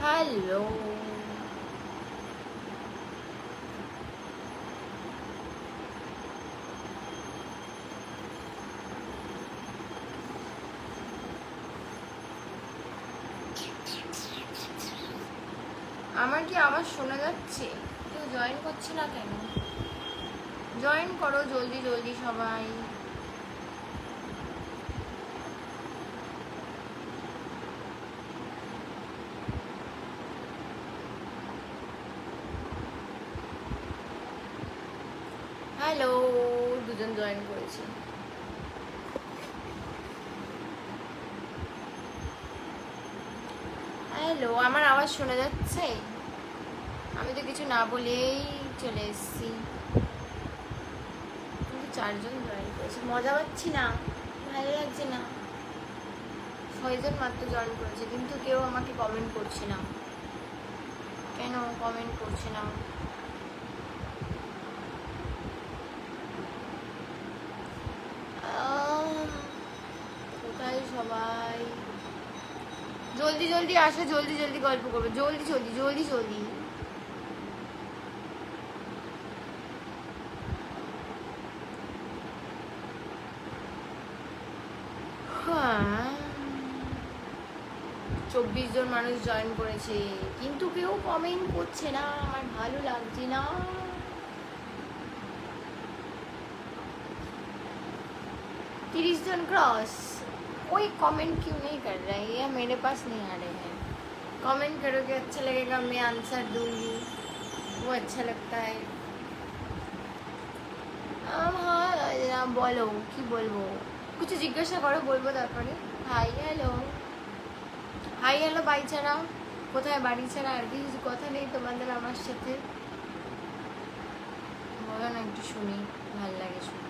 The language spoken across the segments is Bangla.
হ্যালো, আমার কি আওয়াজ শোনা যাচ্ছে? কেউ জয়েন করছে না কেন? জয়েন করো জলদি জলদি সবাই। হ্যালো, দুজন জয়েন করেছে। হ্যালো, আমার আওয়াজ শোনা যাচ্ছে? আমি তো কিছু না বলেই চলে এসেছি, কিন্তু চারজন জয়েন করেছে। মজা পাচ্ছি না, ভালো লাগছে না। 6জন মাত্র জয়েন করেছে, কিন্তু কেউ আমাকে কমেন্ট করছে না। কেন কমেন্ট করছে না? কোথায় সবাই? জলদি জলদি আসো, জলদি জলদি গল্প করবো, জলদি জলদি জলদি জলদি। হ্যাঁ, 24 জন মানুষ জয়েন করেছে, কিন্তু কেউ কমেন্ট করছে না, আমার ভালো লাগছে না। 30 जन क्रॉस। कोई कमेंट क्यों नहीं कर रहा है? ये मेरे पास नहीं आ रहे हैं। कमेंट करोगे अच्छा लगेगा, मैं आंसर दूंगी, वो अच्छा लगता है। हाँ বলো, কি বলবো? কিছু জিজ্ঞাসা করো, বলবো তারপরে। Hi hello, hi hello bye ছাড়া, কোথায় বাড়ি ছাড়া আর কিছু কথা নেই তোমাদের আমার সাথে? বলো না, একটু শুনি, ভাল লাগে শুনতে।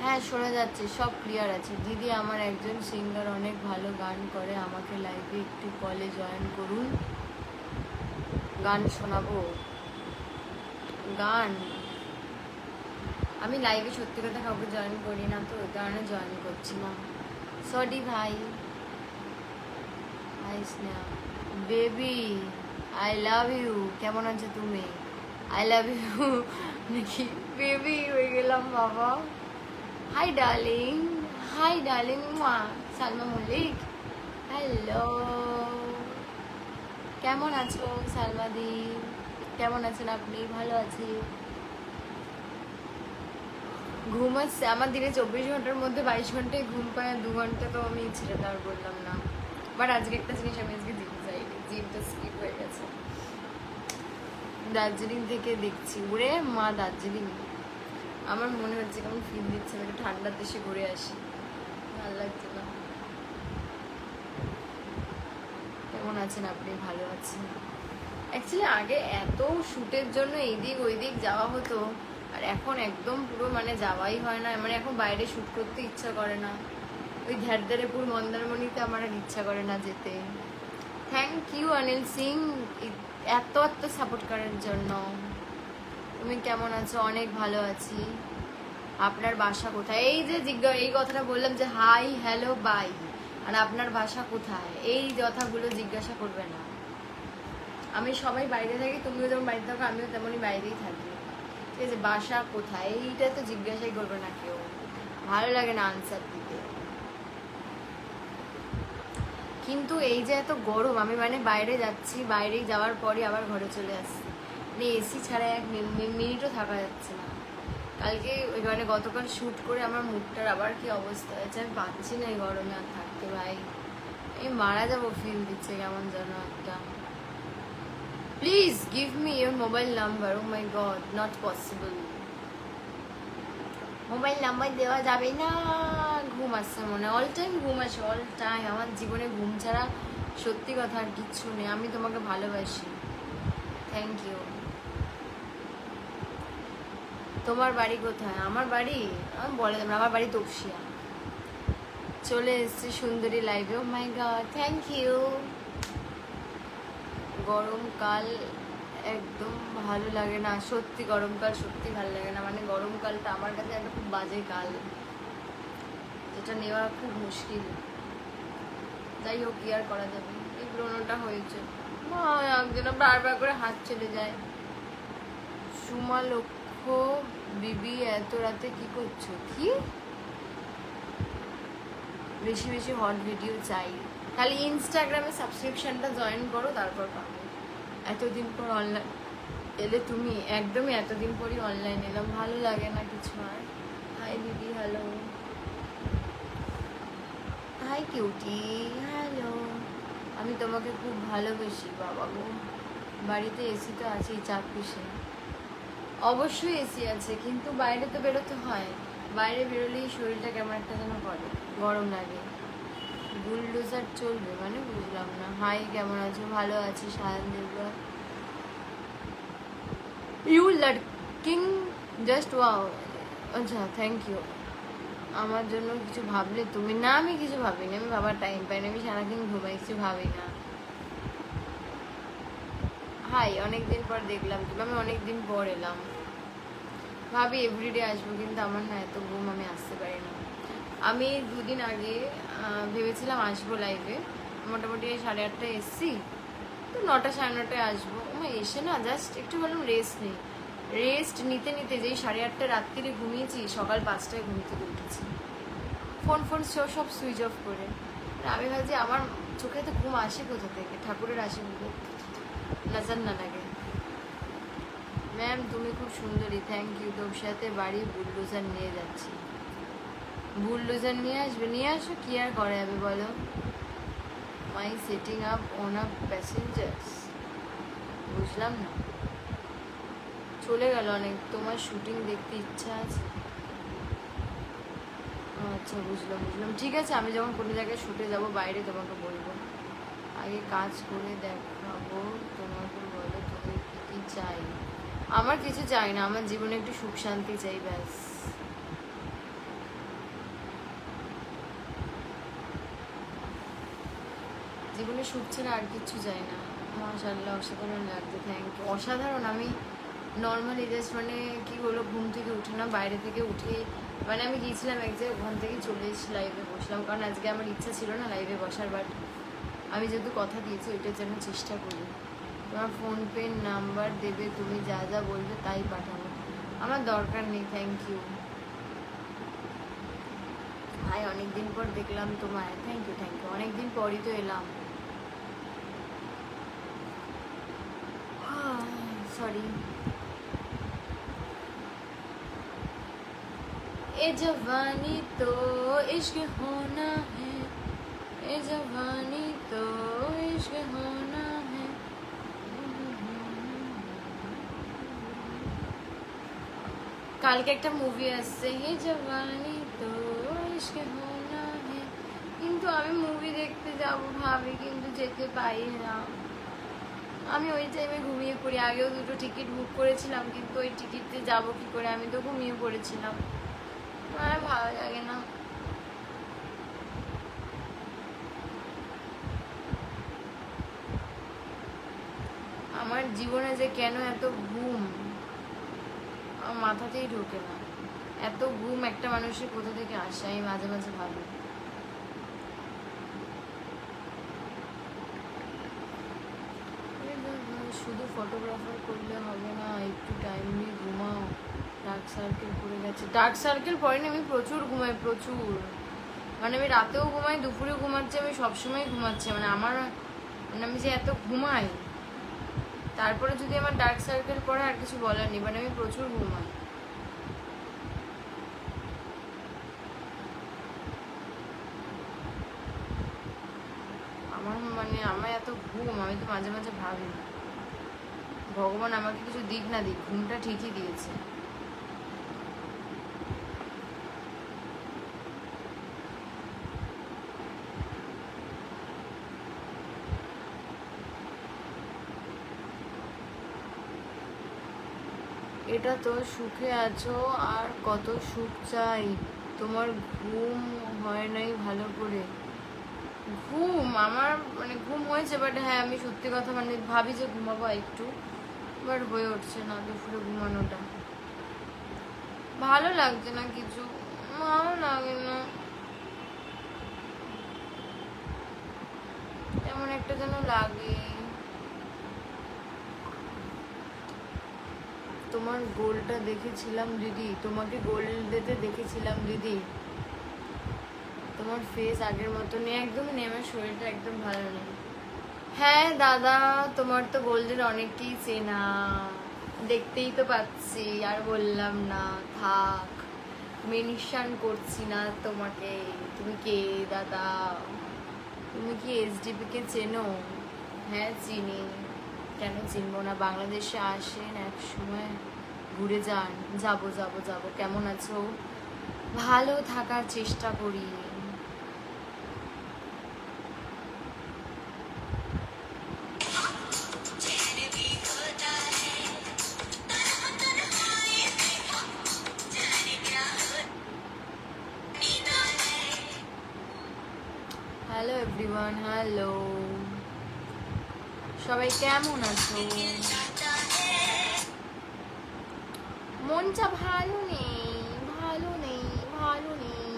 হ্যাঁ শোনা যাচ্ছে, সব ক্লিয়ার আছে। দিদি, আমার একজন সিঙ্গার অনেক ভালো গান করে, আমাকে লাইভে একটু কলে জয়েন করুন, গান শোনাবো। গান আমি লাইভে সত্যি কথা কাউকে জয়েন করি না, তো ওই কারণে জয়েন করছি না। সরি ভাই। Hi Sneha baby, I love you. কেমন আছো তুমি? আই লাভ ইউ নাকি বেবি হয়ে গেলাম বাবা? হাই ডার্লিং, হাই ডার্লিং, মা সালমা মল্লিক। হ্যালো, কেমন আছো সালমা দি? কেমন আছেন আপনি? ভালো আছি। ঘুম আসছে আমার, দিনে 24 ঘন্টার মধ্যে 22 ঘন্টায় ঘুম পায়, 2 ঘন্টা তো আমি ছেড়ে দেওয়ার বললাম না। বাট আজকে একটা জিনিস আমি আজকে জিম যাইনি, জিমটা স্কিপ হয়ে গেছে। দার্জিলিং থেকে দেখছি, ওরে মা দার্জিলিং, আমার মনে হচ্ছে কেমন ফিল দিচ্ছে, আমি একটু ঠান্ডার দেশে ঘুরে আসি, ভালো লাগছে না। কেমন আছেন আপনি? ভালো আছেন? অ্যাকচুয়ালি আগে এত শ্যুটের জন্য এইদিক ওইদিক যাওয়া হতো, আর এখন একদম পুরো মানে যাওয়াই হয় না, মানে এখন বাইরে শ্যুট করতে ইচ্ছা করে না। ওই ধ্যারদারেপুর মন্দারমণিতে আমার আর ইচ্ছা করে না যেতে। থ্যাংক ইউ অনিল সিং, এত এত সাপোর্ট করার জন্য। তুমি কেমন আছো? অনেক ভালো আছি। আপনার বাসা কোথায়? এই যে এই কথাটা বললাম যে হাই হ্যালো বাই, আর আপনার বাসা কোথায়, এই কথাগুলো জিজ্ঞাসা করবে না। আমি সবাই বাইরে থাকি, তুমিও যেমন বাড়িতে থাকো, আমিও তেমনই বাইরেই থাকি, ঠিক আছে? বাসা কোথায় এইটা তো জিজ্ঞাসাই করবে না কেউ, ভালো লাগে না আনসার দিতে। কিন্তু এই যে এত গরম, আমি মানে বাইরে যাচ্ছি, বাইরে যাওয়ার পরই আবার ঘরে চলে আসছি, মানে এসি ছাড়া এক মিনিটও থাকা যাচ্ছে না। কালকে ওই মানে গতকাল শ্যুট করে আমার মুখটার আবার কি অবস্থা হয়েছে, আমি পাচ্ছি না এই গরমে আর থাকতে ভাই, আমি মারা যাবো, ফিল দিচ্ছে কেমন যেন একটা। Please give me your mobile number. Oh my God, not possible, mobile number দেওয়া যাবে না। ঘুম আসছে মনে, অল টাইম ঘুম আসে, অল টাইম। আমার জীবনে ঘুম ছাড়া সত্যি কথা আর কিচ্ছু নেই। আমি তোমাকে ভালোবাসি। Thank you. তোমার বাড়ি কোথায়? আমার বাড়ি আমি বলে দেব, আমার বাড়ি তপসিয়া। চলে এসেছি সুন্দরী লাইভে। ও মাই গড, থ্যাংক ইউ। গরমকাল একদম ভালো লাগে না সত্যি, গরমকাল সত্যি ভালো লাগে না। মানে গরমকালটা আমার কাছে একটা খুব বাজে কাল, যেটা নেওয়া খুব মুশকিল। যাই হোক, কি আর করা যাবে, এই ব্রণটা হয়েছে। একদিন বারবার করে হাত চলে যায়। সুমা লক্ষ্য বিবি এত রাতে কি করছো? কি বেশি বেশি হট ভিডিও চাই, খালি ইনস্টাগ্রামে সাবস্ক্রিপশনটা জয়েন করো, তারপর পাবো। এতদিন পর অনলাইন এলে তুমি, একদমই এতদিন পরই অনলাইন এলাম, ভালো লাগে না কিছু আর। হাই দিদি, হ্যালো। High cutie, hello. আমি তোমাকে খুব ভালোবাসি বাবা গো। বাড়িতে এসি তো আছেই, চাপ কিসে? অবশ্যই এসি আছে, কিন্তু বাইরে তো বেরোতে হয়। বাইরে বেরোলেই শরীরটা কেমন একটা যেন করে, গরম লাগে। বুলডোজার চলবে মানে বুঝলাম না। হাই, কেমন আছো? ভালো আছি সায়ন দেবরা। You lurking just wow. আচ্ছা, থ্যাংক ইউ। আমার জন্য কিছু ভাবলে তুমি? না, আমি কিছু ভাবিনি, আমি ভাবার টাইম পাই না, আমি সারাদিন ঘুমাই, কিছু ভাবি না। হাই, অনেকদিন পর দেখলাম তুমি, আমি অনেকদিন পর এলাম। ভাবি এভরিডে আসবো, কিন্তু আমার না এত ঘুম, আমি আসতে পারি না। আমি দুদিন আগে ভেবেছিলাম আসবো লাইভে, মোটামুটি 8:30টায় এসছি, তো 9টা 9:30টায় আসবো। আমি এসে না জাস্ট একটু বললাম রেস্ট নেই, রেস্ট নিতে নিতে যেই 8:30টা রাত্রিরে ঘুমিয়েছি, সকাল 5টায় ঘুম থেকে উঠেছি, ফোন ফোন সব সুইচ অফ করে। আমি ভাবছি আমার চোখে তো ঘুম আসে কোথা থেকে, ঠাকুরের আশীর্বাদ, নজর না লাগে। ম্যাম তুমি খুব সুন্দরী, থ্যাংক ইউ। তোর সাথে বাড়ি বুলডোজার নিয়ে যাচ্ছি। বুলডোজার নিয়ে আসবে, নিয়ে আসো, কি আর করা যাবে বলো। My setting up on a passengers, বুঝলাম না। চলে গেল অনেক, তোমার শুটিং দেখতে ইচ্ছা আছে। আচ্ছা, বুঝলাম বুঝলাম, ঠিক আছে। আমি যখন কোনো জায়গায় শুটে যাব বাইরে, তোমাকে বলবো। আগে কাজ করে দেখাবো তোমাকে, বলো তুমি কি কি চাই? আমার কিছু চাই না, আমার জীবনে একটু সুখ শান্তি চাই, ব্যাস। জীবনে সুখ ছাড়া আর কিছু চাই না। মাশাআল্লাহ, অসাধারণ লাগছে, থ্যাংক ইউ। অসাধারণ, আমি নর্মালি জাস্ট মানে কি হলো, ঘুম থেকে উঠে না, বাইরে থেকে উঠে মানে আমি গিয়েছিলাম এক জায়গায়, ওখান থেকে চলে এসেছি, লাইভে বসলাম, কারণ আজকে আমার ইচ্ছা ছিল না লাইভে বসার, বাট আমি যেহেতু কথা দিয়েছি ওইটার জন্য চেষ্টা করি। তোমার ফোনপে নাম্বার দেবে, তুমি যা যা বলবে তাই পাঠাবো। আমার দরকার নেই, থ্যাংক ইউ। ভাই অনেকদিন পর দেখলাম তোমায়, থ্যাংক ইউ থ্যাংক ইউ, অনেকদিন পরই তো এলাম। सॉरी। ए जवानी तो इश्क होना है, ए जवानी तो इश्क होना है। কালকে একটা মুভি আসছে, হে জওয়ানি তো ইশক হোনা হে, কিন্তু আমি মুভি দেখতে যাব ভাবি, কিন্তু যেতে পারি না। আমি ওই টাইমে ঘুমিয়ে পড়ি, আগেও 2টো টিকিট বুক করেছিলাম, কিন্তু ওই টিকিটে যাবো কি করে, আমি তো ঘুমিয়ে পড়েছিলাম, আমার ভালো লাগে না। আমার জীবনে যে কেন এত ঘুম, আমার মাথাতেই ঢোকে না। এত ঘুম একটা মানুষের কোথা থেকে আসে, আমি মাঝে মাঝে ভাবি। শুধু ফটোগ্রাফার করলে হবে না, একটু টাইমলি ঘুমাও। ডার্ক সার্কেল পড়ে গেছে। ডার্ক সার্কেল পড়েনি, আমি প্রচুর ঘুমাই, প্রচুর। মানে আমি রাতেও ঘুমাই, দুপুরেও ঘুমাচ্ছি, আমি সবসময় ঘুমাচ্ছি। মানে আমার মানে আমি যে এত ঘুমাই, তারপরে যদি আমার ডার্ক সার্কেল পড়ে আর কিছু বলার নেই, মানে আমি প্রচুর ঘুমাই। আমার মানে আমার এত ঘুম, আমি তো মাঝে মাঝে ভাবি ভগবান আমাকে কিছু দিক না দিক, ঘুমটা ঠিকই দিয়েছে। এটা তো সুখে আছো, আর কত সুখ চাই। তোমার ঘুম হয় নাই ভালো করে? ঘুম আমার মানে ঘুম হয়েছে, বাট হ্যাঁ আমি সত্যি কথা মানে ভাবি যে ঘুমাবো একটু, বাট হয়ে উঠছে না দুপুরে ঘুমানোটা, ভালো লাগছে না কিছু, ভালো লাগে না, এমন একটা যেন লাগে। তোমার গোলটা দেখেছিলাম দিদি, তোমাকে গোল দিতে দেখেছিলাম দিদি, তোমার ফেস আগের মতো নেই, একদমই নেই, আমার শরীরটা একদম ভালো নেই। হ্যাঁ দাদা, তোমার তো গোল্ডের অনেকই চেনা, দেখতেই তো পাচ্ছি, আর বললাম না, থাক, মেনশন করছি না তোমাকে। তুমি কে দাদা? তুমি কি এসডিপি কে চেনো? হ্যাঁ চিনি, কেন চিনবো না, বাংলাদেশে আসেন এক সময়, ঘুরে যান। যাবো যাবো যাবো। কেমন আছো? ভালো থাকার চেষ্টা করি। হ্যালো এভরিওয়ান, হ্যালো সবাই, কেমন আছো? মনটা ভালো নেই, ভালো নেই, ভালো নেই,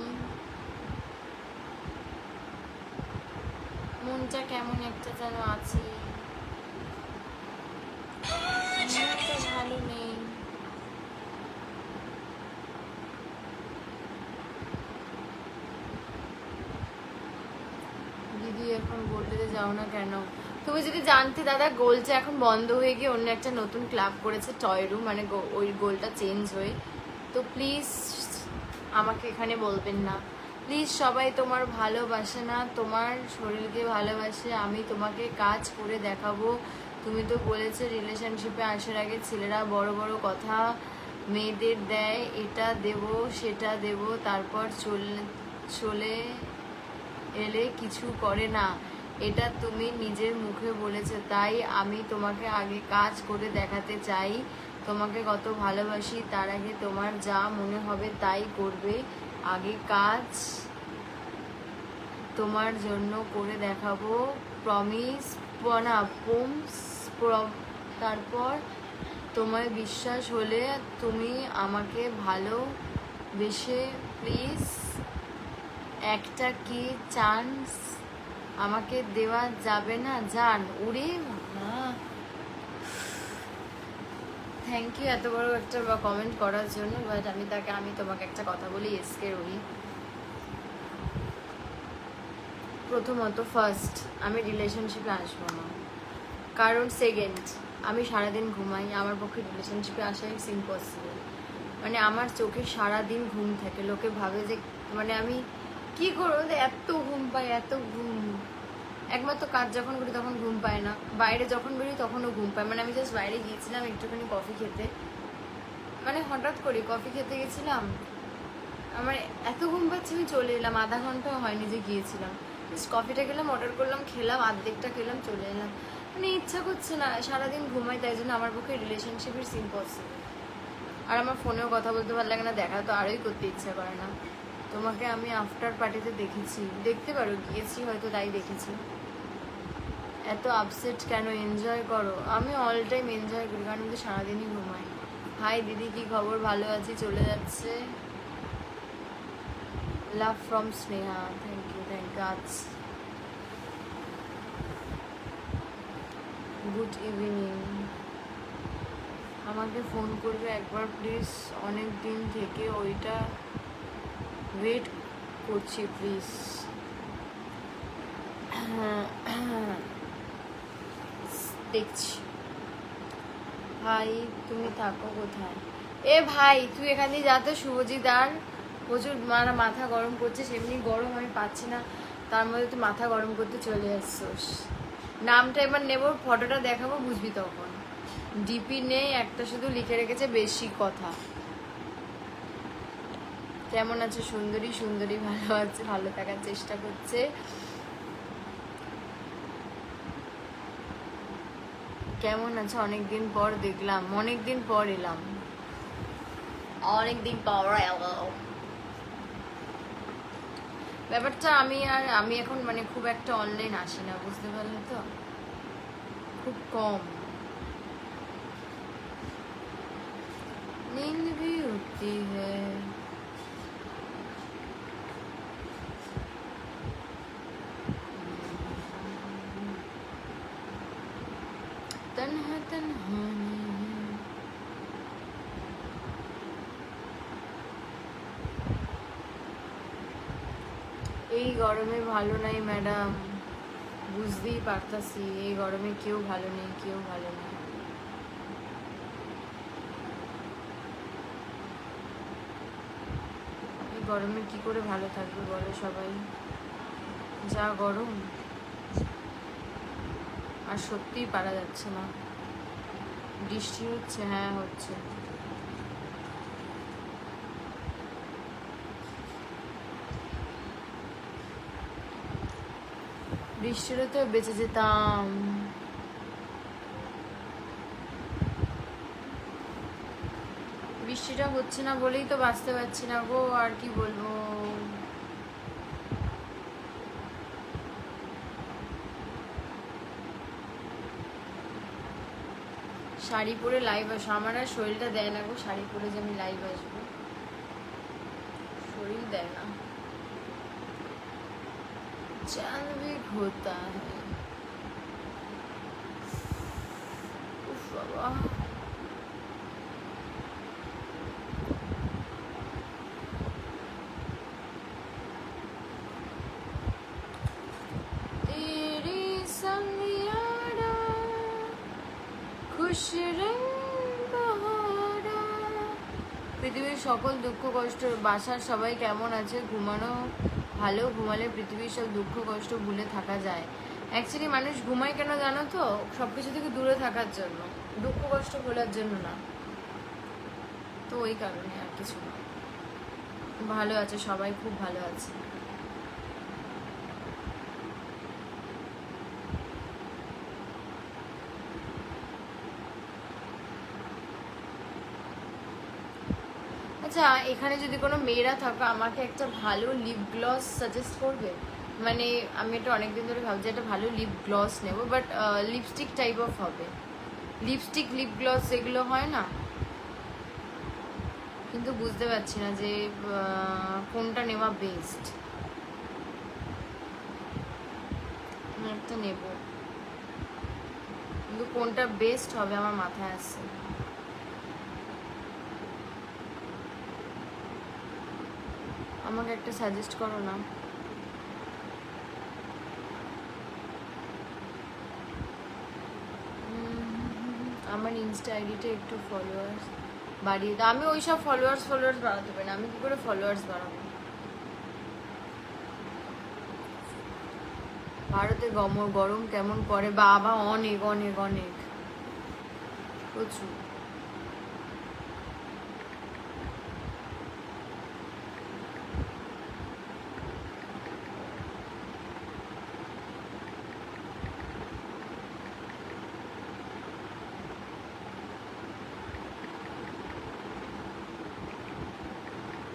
মনটা কেমন একটা যেন আছে, মনটা ভালো নেই। দিদি এখন গোল্ডে যাও না কেন? তুমি যদি জানতে দাদা, গোলটা এখন বন্ধ হয়ে গিয়ে অন্য একটা নতুন ক্লাব করেছে, টয় রুম, মানে ওই গোলটা চেঞ্জ হয়ে, তো প্লিজ আমাকে এখানে বলবেন না প্লিজ। সবাই তোমার ভালোবাসে না, তোমার শরীরকে ভালোবাসে, আমি তোমাকে কাজ করে দেখাবো। তুমি তো বলেছে রিলেশনশিপে আসার আগে ছেলেরা বড় বড় কথা মেয়েদের দেয়, এটা দেব সেটা দেব, তারপর চলে এলে কিছু করে না, এটা তুমি নিজের মুখে বলেছো, তাই আমি তোমাকে আগে কাজ করে দেখাতে চাই। তোমাকে কত ভালোবাসি, তার আগে তোমার যা মনে হবে তাই করবে, আগে কাজ তোমার জন্য করে দেখাবো, প্রমিস না পোমস, তারপর তোমায় বিশ্বাস হলে তুমি আমাকে ভালোবেসে প্লিজ একটা কি চান্স আমাকে দেওয়া যাবে না জান? উড়ে থ্যাংক ইউ এত বড় একটা কমেন্ট করার জন্য, বাট আমি তোমাকে একটা কথা বলি, এসকে রই। প্রথমত ফার্স্ট, আমি রিলেশনশিপে আসবো না, কারণ সেকেন্ড, আমি সারাদিন ঘুমাই, আমার পক্ষে রিলেশনশিপে আসা ইটস ইম্পসিবল। মানে আমার চোখে সারাদিন ঘুম থাকে, লোকে ভাবে যে মানে আমি কি করবো, এত ঘুম পাই, এত ঘুম, একমাত্র কাজ যখন করি তখন ঘুম পায় না, বাইরে যখন বেরোই তখনও ঘুম পায়। মানে আমি জাস্ট বাইরে গিয়েছিলাম একটুখানি কফি খেতে, মানে হঠাৎ করে কফি খেতে গেছিলাম, আমার এত ঘুম পাচ্ছে, আমি চলে এলাম, আধা ঘন্টাও হয়নি যে গিয়েছিলাম, জাস্ট কফিটা খেলাম, অর্ডার করলাম, খেলাম, অর্ধেকটা খেলাম, চলে এলাম। মানে ইচ্ছা করছে না, সারাদিন ঘুমাই, তাই জন্য আমার পক্ষে রিলেশনশিপের ইম্পসিবল। আর আমার ফোনেও কথা বলতে ভালো লাগে না, দেখা তো আরোই করতে ইচ্ছা করে না। তোমাকে আমি আফটার পার্টিতে দেখেছি, দেখতে পারো, গিয়েছি হয়তো তাই দেখেছি। এত আপসেট কেন? এনজয় করো। আমি অল টাইম এনজয় করি, কারণ আমি তো সারাদিনই ঘুমাই। হাই দিদি, কি খবর? ভালো আছি, চলে যাচ্ছে। Love from Sneha, thank you আজ। গুড ইভিনিং, আমাকে ফোন করবে একবার প্লিজ, অনেক দিন থেকে ওইটা ওয়েট করছি প্লিজ। দেখছি। ভাই তুমি থাকো কোথায়? এ ভাই তুই এখান দিয়ে যাতে, শুভজিৎ আর প্রচুর মাথা গরম করছে, সেমনি গরম আমি পাচ্ছি না, তার মধ্যে তুই মাথা গরম করতে চলে আসছিস। নামটা এবার নেব, ফটোটা দেখাবো, বুঝবি তখন। ডিপি নেই, একটা শুধু লিখে রেখেছে বেশি কথা। কেমন আছে সুন্দরী? সুন্দরী ভালো আছে, ভালো থাকার চেষ্টা করছে। কেমন আছে? অনেকদিন পর দেখলাম, অনেকদিন পর এলাম, অনেকদিন পর এলাম। ব্যাপারটা আমি এখন মানে খুব একটা অনলাইন আসি না, বুঝতে পারলে তো, খুব কম। नींद भी उठती है। तन्हा तन्हा এই গরমে ভালো নাই ম্যাডাম, বুঝতেই পারতাছি এই গরমে কেউ ভালো নেই, কেউ ভালো নেই। এই গরমে কি করে ভালো থাকবে বলো সবাই, যা গরম, আর সত্যিই পারা যাচ্ছে না। বৃষ্টি হচ্ছে, হ্যাঁ হচ্ছে। বৃষ্টিরও তো বেঁচে যেতাম। বৃষ্টিটা হচ্ছে না বলেই তো বাঁচতে পারছি না গো, আর কি বলবো। শাড়ি পরে লাইভ আসো, আমার আর শরীরটা দেয় না গো শাড়ি পরে যে আমি লাইভ আসবো, শরীর দেয় না। चांद भी होता है। उफ बाबा, तेरी संग यारा खुश रंग बहारा। পৃথিবীর সকল দুঃখ কষ্ট, বাসার সবাই কেমন আছে? ঘুমানো ভালো, ঘুমালে পৃথিবীর সব দুঃখ কষ্ট ভুলে থাকা যায়। অ্যাকচুয়ালি মানুষ ঘুমায় কেন জানো তো? সব কিছু থেকে দূরে থাকার জন্য, দুঃখ কষ্ট ভোলার জন্য না। তো ওই কারণে, আর কিছু না। ভালো আছে সবাই, খুব ভালো আছে। আচ্ছা, এখানে যদি কোনো মেয়েরা থাকো, আমাকে একটা ভালো লিপ গ্লস সাজেস্ট করবে? মানে আমি এটা অনেকদিন ধরে ভাবছি একটা ভালো লিপ গ্লস নেবো, বাট লিপস্টিক টাইপ অফ হবে। লিপস্টিক, লিপ গ্লস এগুলো হয় না, কিন্তু বুঝতে পারছি না যে কোনটা নেওয়া বেস্ট। একটা নেব, কিন্তু কোনটা বেস্ট হবে আমার মাথায় আসছে। আমাকে একটা সাজেস্ট করো না। আমার ইনস্টা আইডিটা একটু ফলোয়ার্স বাড়িয়ে দাও। আমি ওই সব ফলোয়ার্স বাড়াতে পারি না, আমি কি করে ফলোয়ার্স বাড়াবো? ভারতে গরম কেমন পড়ে বাবা? অনেক অনেক অনেক, প্রচুর।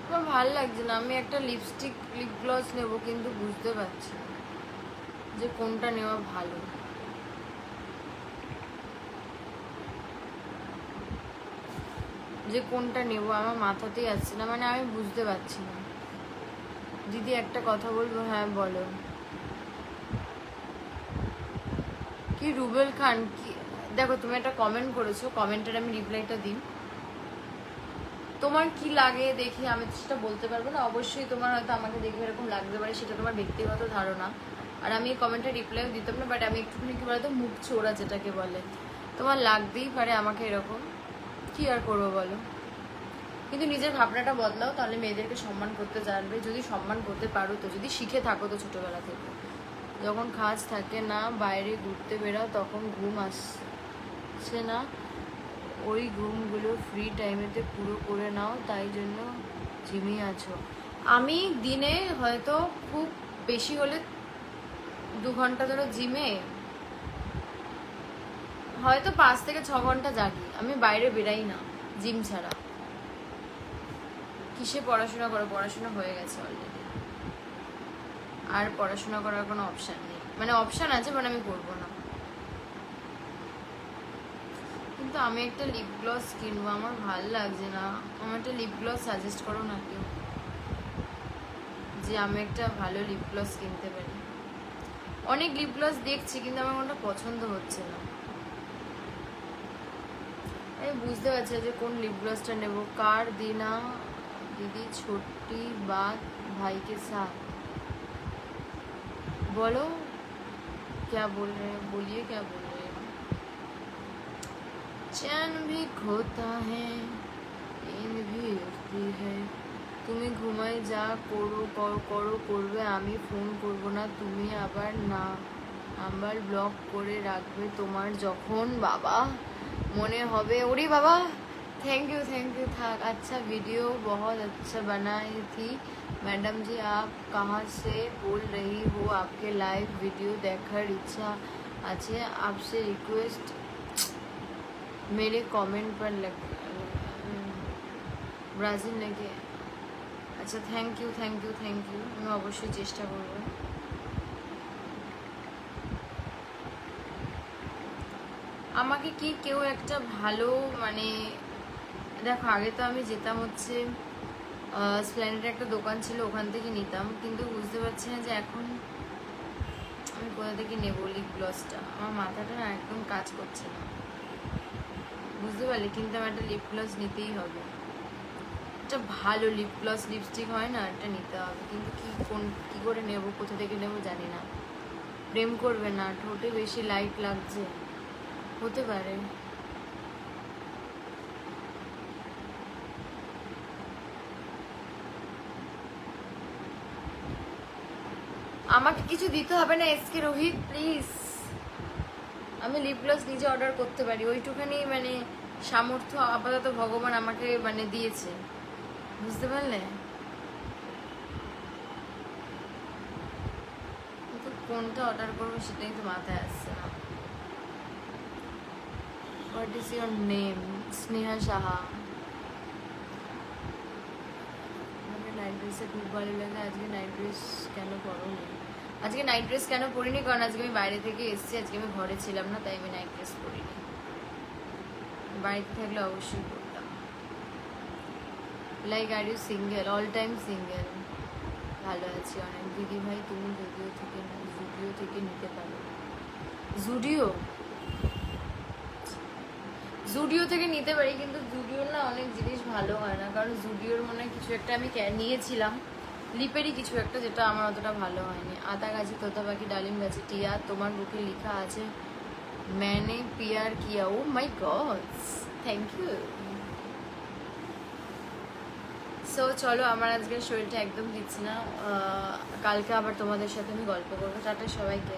আমার ভালো লাগছে না। আমি একটা লিপস্টিক, লিপ গ্লস নেবো, কিন্তু বুঝতে পারছি না যে কোনটা নেওয়া ভালো। যে কোনটা নেবো আমার মাথাতেই আসছে না, মানে আমি বুঝতে পারছি না। দিদি একটা কথা বলবো? হ্যাঁ বলো। কি রুবেল খান, কি দেখো তুমি একটা কমেন্ট করেছো, কমেন্টের আমি রিপ্লাইটা দিই। তোমার কি লাগে দেখে আমি তো সেটা বলতে পারবো না, অবশ্যই তোমার হয়তো আমাকে দেখে এরকম লাগতে পারে, সেটা তোমার ব্যক্তিগত ধারণা। আর আমি এই কমেন্টে রিপ্লাইও দিতাম না, বাট আমি একটুখানি কি বলতো মুখ চোরা যেটাকে বলে, তোমার লাগতেই পারে আমাকে এরকম, কি আর করবো বলো। কিন্তু নিজের ভাবনাটা বদলাও, তাহলে মেয়েদেরকে সম্মান করতে জানবে। যদি সম্মান করতে পারো তো, যদি শিখে থাকো তো ছোটবেলা থেকে, যখন কাজ থাকে না, বাইরে ঘুরতে বেরাও, তখন ঘুম আসছে না, ওই ঘুমগুলো ফ্রি টাইমেতে পুরো করে নাও, তাই জন্য ঝিমিয়ে আছো। আমি দিনে হয়তো খুব বেশি হলে 2 ঘন্টা ধরে জিমে, হয়তো 5 থেকে 6 ঘন্টা জাগি। আমি বাইরে বেরাই না জিম ছাড়া। কিসে পড়াশোনা করো? পড়াশোনা হয়ে গেছে অলরেডি, আর পড়াশোনা করার কোনো অপশান নেই। মানে অপশান আছে, মানে আমি করবো না। কিন্তু তো আমি একটা লিপ গ্লস কিনবো, আমার ভালো লাগছে না। আমার একটা লিপ গ্লস সাজেস্ট করো না কেউ, যে আমি একটা ভালো লিপ গ্লস কিনতে পারি। অনেক লিপ গ্লস দেখছি কিন্তু আমার কোনটা পছন্দ হচ্ছে না। আমি বুঝতে পারছি যে কোন লিপ গ্লসটা নেব। কার দিনা दीदी छोटी बात भाई के साथ, बोलो क्या बोल रहे हैं, बोलिए क्या बोल रहे हैं। चैन भी खोता है नींद भी उठती है, তুমি ঘুমাই যা করো করো করবে, আমি ফোন করবো না, তুমি আবার নাম্বার ব্লক করে রাখবে তোমার যখন বাবা মনে হবে। ওরে বাবা, थैंक यू थाक। अच्छा वीडियो बहुत अच्छा बनाई थी मैडम जी, आप कहाँ से बोल रही हो? आपके लाइव वीडियो देखार इच्छा আছে, आपसे रिक्वेस्ट मेरे कमेंट पर लग ब्राज़िल नाকি? আচ্ছা থ্যাংক ইউ আমি অবশ্যই চেষ্টা করব। আমাকে কি কেউ একটা ভালো মানে দেখো, আগে তো আমি যেতাম হচ্ছে স্প্লেন্ডারের একটা দোকান ছিল, ওখান থেকে নিতাম, কিন্তু বুঝতে পারছি না যে এখন আমি কোথা থেকে নেবো লিপ গ্লসটা। আমার মাথাটা না একদম কাজ করছে না, বুঝতে পারলে? কিন্তু আমার একটা লিপ গ্লস নিতেই হবে, একটা ভালো লিপ গ্লস লিপস্টিক হয় না, একটা নিতে হবে। কিন্তু কি করে নেবো, কোথা থেকে নেবো জানি না। প্রেম করবে না, ঠোঁটে বেশি লাইট লাগছে, হতে পারে। আমাকে কিছু দিতে হবে না এসকে রোহিত, প্লিজ। আমি লিপ গ্লস নিজে অর্ডার করতে পারি, ওইটুখানি মানে সামর্থ্য আপাতত ভগবান আমাকে মানে দিয়েছে, বুঝতে পারলে? কিন্তু কোনটা অর্ডার করবো সেটাই তো মাথায় আসছে না। What is your name? Sneha Saha. আমাকে নাইট ড্রেসে খুব ভালো লাগে। আজকে নাইট ড্রেস কেন পরোনি? আজকে নাইট ড্রেস কেন পরিনি, কারণ আজকে আমি বাইরে থেকে এসেছি, আজকে আমি ঘরে ছিলাম না, তাই আমি নাইট ড্রেস পরিনি। বাড়িতে থাকলে অবশ্যই পরতাম। Like are you single? All time single. ভালো আছি অনেক। দিদি ভাই তুমি জুডিও থেকে নিতে পারো? জুডিও থেকে নিতে পারি, কিন্তু জুডিওর না অনেক জিনিস ভালো হয় না, কারণ জুডিওর মনে হয় কিছু একটা আমি নিয়েছিলাম লিপেরই কিছু একটা, যেটা আমার অতটা ভালো হয়নি। আতা গাছে তোতা পাখি ডালিম গাছে টিয়া, তোমার বুকে লেখা আছে मैंने प्यार किया। ও my god, thank you. So চলো, আমার আজকের শরীরটা একদম দিচ্ছে না, কালকে আবার তোমাদের সাথে আমি গল্প করবো। টাটা সবাইকে।